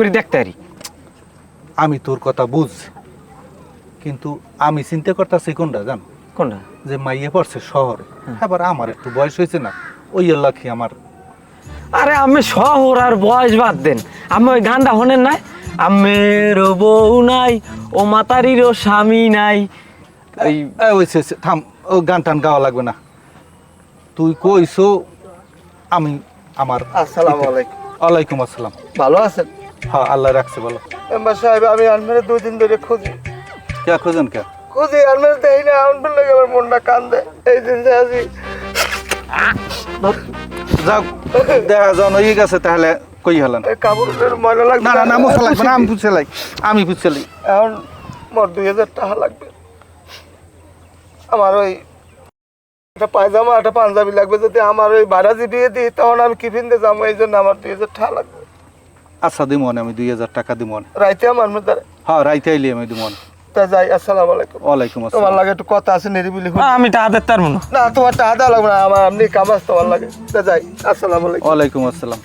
করে দেখতে পারি। আমি তোর কথা বুঝ, কিন্তু আমি চিন্তা করতেছি কোনটা জান, কোনটা? যে মাইয়ে পড়ছে শহরে, এবার আমার একটু বয়স হয়েছে না, ওই এলাকি আমার। আরে আমি শহর আর বয়স বাদ দেন, আমি ওই গানটা শোনেন নাই, আমের বউ নাই ও মাতারিরও স্বামী নাই, ওই ওই থাম, ও গান টান গাওয়া লাগবে না। তুই কইছো, আমি আমার। আসসালামু আলাইকুম। ওয়ালাইকুম আসসালাম। ভালো আছেন? হ্যাঁ, আল্লাহ রাখছে বলো। মেম্বার সাহেব, আমি আলমারি 2 দিন ধরে খুঁজি কে খোঁজেন কে? আলমারি দেখি না, আলমারি লাগে আমার মনটা কান্দে। এই দিন যে আছি যাও, দেখা যাও হয়ে গেছে, তাহলে কই হলেন? কাপড়ের ময়লা লাগবে। না না না, মশা লাগবে না, আমি পুছালাই, আমি পুছালাই। এখন মোট 2000 টাকা লাগবে। আমার ওই একটা পায়জামা একটা পাঞ্জাবি লাগবে, যদি আমার ওই বারাজি দিয়ে দিই তখন আমি কি পিনতে যাবো, এই জন্য আমার 2000 টাকা লাগবে। আচ্ছা দিমন, আমি 2000 টাকা দিমন। রাইতে আমার মধ্যে হ্যাঁ, রাইতে আইলি আমি দিমন। তা যাই। আসসালামু আলাইকুম। ওয়ালাইকুম তোমার আসসালাম। লাগে একটু কথা আছে, নিরিবিলি। আমি টাকা দিতে পারবো না। না, তোমার টাকা দেওয়া লাগবে না, আমার এমনি কামাজ তোমার লাগে। তা যাই। আসসালামু আলাইকুম। ওয়ালাইকুম আসসালাম।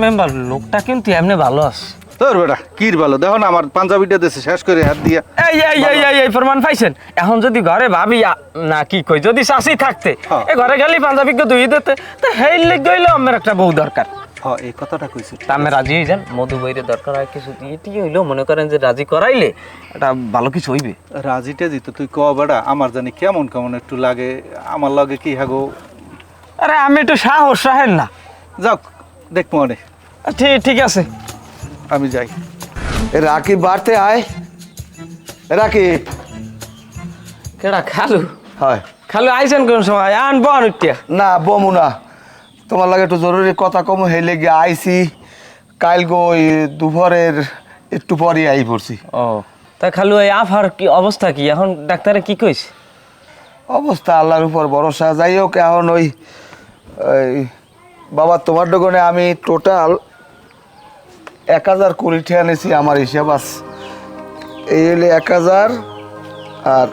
মেম্বার লোকটা কিন্তু এমনি ভালো আছে। তোর বেটা কির ভালো, দেখো না আমার পাঞ্জাবিটা দেশে শেষ করে হাত দিয়া। এই এই এই এই এই প্রমাণ পাইছেন? এখন যদি ঘরে ভাবি না কি কই, যদি শাশি থাকতে হ্যাঁ। এ ঘরে গেলি পাঞ্জাবিকে ধুই দিতে, তো হেই লিখ গইলো আমার একটা বউ দরকার। হ্যাঁ, এই কথাটা কইছি। তা আমি রাজি হয়ে যান, মধু বইরে দরকার হয় কিছু দিয়ে টিয়ে হইলেও মনে করেন যে রাজি করাইলে এটা ভালো কিছু হইবে। রাজিটা দিত তুই ক বেটা, আমার জানি কেমন কেমন একটু লাগে, আমার লাগে কি হাগো। আরে আমি একটু সাহস রাখেন না। যাক, দেখবো অনেক। ঠিক ঠিক আছে, আমি যাই। রাকিব বাড়তে আয়। রাকিব। কেডা? খালু? হয়। খালু আইছেন কোন সময়? আনবো অনুটিয়া। না বমু না, তোমার লাগে একটু জরুরি কথা কম, হেলে গিয়ে আইসি। কাল গো ওই দুপুরের একটু পরে আই পড়ছি। ও তা খালু, এই আফার কি অবস্থা, কি এখন ডাক্তারে কি কইছে? অবস্থা আল্লাহর উপর ভরসা। যাই হোক, এখন ওই বাবা তোমার দোকানে আমি টোটাল 1000 কোটি টাকা নিয়েছি, আমার হিসাব আছে। এই হলে 1000 আর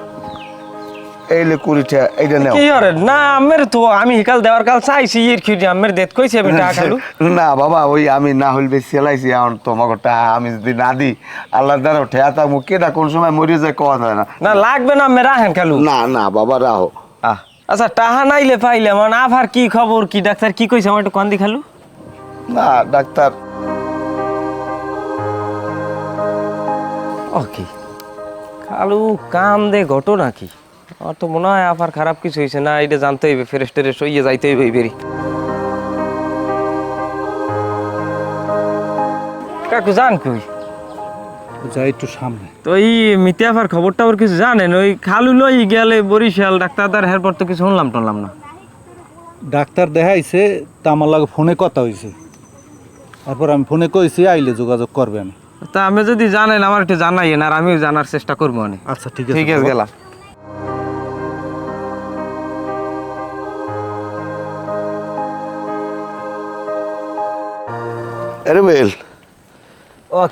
এই হলে 20 টাকা, এইটা নেও। কি হরে না আমের তো আমি হিকাল দেওয়ার কাল চাইছি ইর খিরি আমের দেত কইছে আমি টাকা খালু। না বাবা, ওই আমি না হইল বেশি চালাইছি। এখন তোমাকে টাকা আমি যদি না দিই, আল্লাহ দ্বারা ঠেয়া থাকবো, কেটা কোন সময় মরে যায় কওয়া যায় না। না লাগবে না, আমি রাখেন খালু। না না বাবা, রাহো। আচ্ছা টাহা নাইলে পাইলে মানে আফার কি খবর, কি ডাক্তার কি কইছে আমার একটু কান্দি খালু। না ডাক্তার, ওকে খালু কাম দে ঘটনা কি? আমার তো মনে হয় আফার খারাপ কিছু হয়েছে না, এটা জানতে হইবে, ফ্রেশ টেরেশ হইয়ে যাইতে হইবে বেরি। কাকু জান কই? যাই একটু সামনে। তো এই মিতে আফার খবরটা ওর কিছু জানেন? ওই খালু লই গেলে বরিশাল ডাক্তার দার হেরপর তো কিছু শুনলাম টনলাম না। ডাক্তার দেখাইছে, তা আমার লাগে ফোনে কথা হয়েছে, তারপর আমি ফোনে কইছি আইলে যোগাযোগ করবেন। তা আমি যদি জানেন আমার একটু জানাইয়েন, আর আমিও জানার চেষ্টা করবো অনেক। আচ্ছা ঠিক আছে। ঠিক আছে, গেলাম। আরে বেল। ও কি